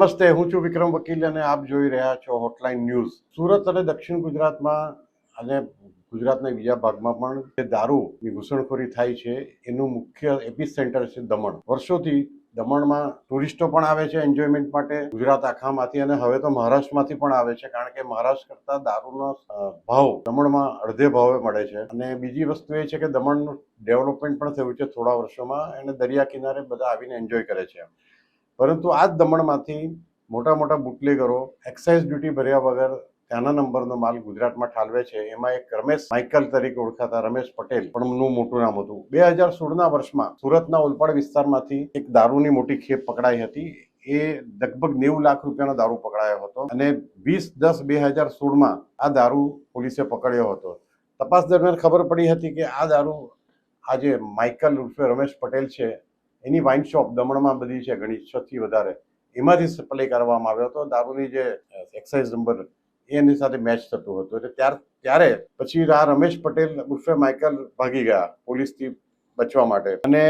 નમસ્તે, હું છું વિક્રમ વકીલ અને આપ જોઈ રહ્યા છો હોટલાઇન ન્યૂઝ. સુરત અને દક્ષિણ ગુજરાતમાં અને ગુજરાતના બીજા ભાગમાં પણ જે દારૂની ઘૂસણખોરી થાય છે એનું મુખ્ય એપિસેન્ટર છે દમણ. વર્ષોથી દમણમાં ટુરિસ્ટો પણ આવે છે એન્જોયમેન્ટ માટે, ગુજરાત આખામાંથી, અને હવે તો મહારાષ્ટ્રમાંથી પણ આવે છે, કારણ કે મહારાષ્ટ્ર કરતા દારૂનો ભાવ દમણમાં અડધે ભાવે મળે છે. અને બીજી વસ્તુ એ છે કે દમણનું ડેવલપમેન્ટ પણ થયું છે થોડા વર્ષોમાં, અને દરિયા કિનારે બધા આવીને એન્જોય કરે છે. પરંતુ આ જ દમણમાંથી મોટા મોટા બુટલેગરો એક્સાઇઝ ડ્યુટી ભર્યા વગર ત્યાંના નંબરનો માલ ગુજરાતમાં ઠાલવે છે. એમાં એક રમેશ માઇકલ તરીકે ઓળખાતા રમેશ પટેલ પણ નું મોટું નામ હતું. 2016ના વર્ષમાં સુરતના ઓલપાડ વિસ્તારમાંથી એક દારૂની મોટી ખેપ પકડાઈ હતી. એ લગભગ 90 લાખ રૂપિયાનો દારૂ પકડાયો હતો અને 20/10/2016માં આ દારૂ પોલીસે પકડ્યો હતો. તપાસ દરમિયાન ખબર પડી હતી કે આ દારૂ આજે માઇકલ ઉર્ફે રમેશ પટેલ છે એની વાઇન શોપ દમણમાં બધી છે ઘણી, 6 થી વધારે, એમાંથી સપ્લાય કરવામાં આવ્યો હતો. દારૂની જે એક્સાઇઝ નંબર એની સાથે મેચ થતું હતું. એટલે ત્યારે પછી આ રમેશ પટેલ ઉર્ફે માઇકલ ભાગી ગયા પોલીસથી બચવા માટે, અને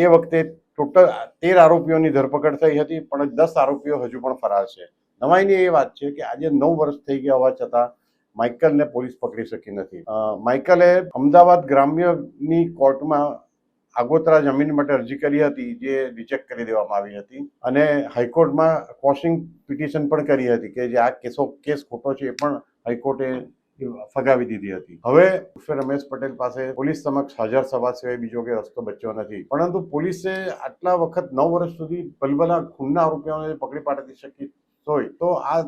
એ વખતે ટોટલ 13 આરોપીઓની ધરપકડ થઈ હતી, પણ 10 આરોપીઓ હજુ પણ ફરાર છે. નવાઈની એ વાત છે કે આજે 9 વર્ષ થઈ ગયા હોવા છતાં માઇકલને પોલીસ પકડી શકી નથી. માઇકલે અમદાવાદ ગ્રામ્યની કોર્ટમાં આગોતરા જમીન માટે અરજી કરી હતી, જે રિજેક્ટ કરી દેવામાં આવી હતી, અને હાઈકોર્ટમાં ક્વોશિંગ પિટિશન પણ કરી હતી કે જે આ કેસ ખોટો છે એ પણ હાઈકોર્ટે ફગાવી દીધી હતી. હવે રમેશ પટેલ પાસે પોલીસ સમક્ષ હાજર થવા સિવાય બીજો કોઈ રસ્તો બચ્યો નથી. પરંતુ પોલીસે આટલા વખત 9 વર્ષ સુધી ભલભલા ખૂનના આરોપીઓને પકડી પાડતી શકી હોય તો આ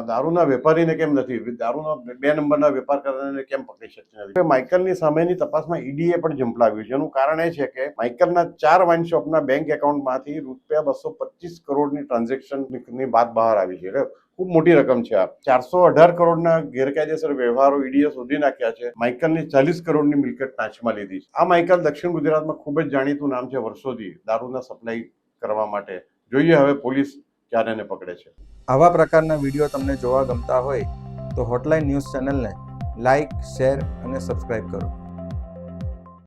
દારૂના વેપારીને કેમ નથી, દારૂના 2 નંબરના વેપાર કરનારને કેમ પકડી શકતી નથી? માઇકલની સામેની તપાસમાં ઈડીએ પણ ઝંપલાવ્યું છે. એનું કારણ એ છે કે માઇકલના 4 વાઇન શોપના બેંક એકાઉન્ટમાંથી ₹225 કરોડની ટ્રાન્ઝેક્શનની વાત બહાર આવી છે. એટલે ખૂબ મોટી રકમ છે. આ 418 કરોડના ગેરકાયદેસર વ્યવહારો ઈડીએ શોધી નાખ્યા છે. માઇકલની 40 કરોડની મિલકત ટાંચમાં લીધી છે. આ માઇકલ દક્ષિણ ગુજરાતમાં ખૂબ જ જાણીતું નામ છે વર્ષોથી દારૂના સપ્લાય કરવા માટે. જોઈએ હવે પોલીસ ક્યારે એને પકડે છે. આવા પ્રકારના વિડીયો તમને જોવા ગમતા હોય તો હોટલાઇન ન્યૂઝ ચેનલને લાઇક, શેર અને સબસ્ક્રાઇબ કરો.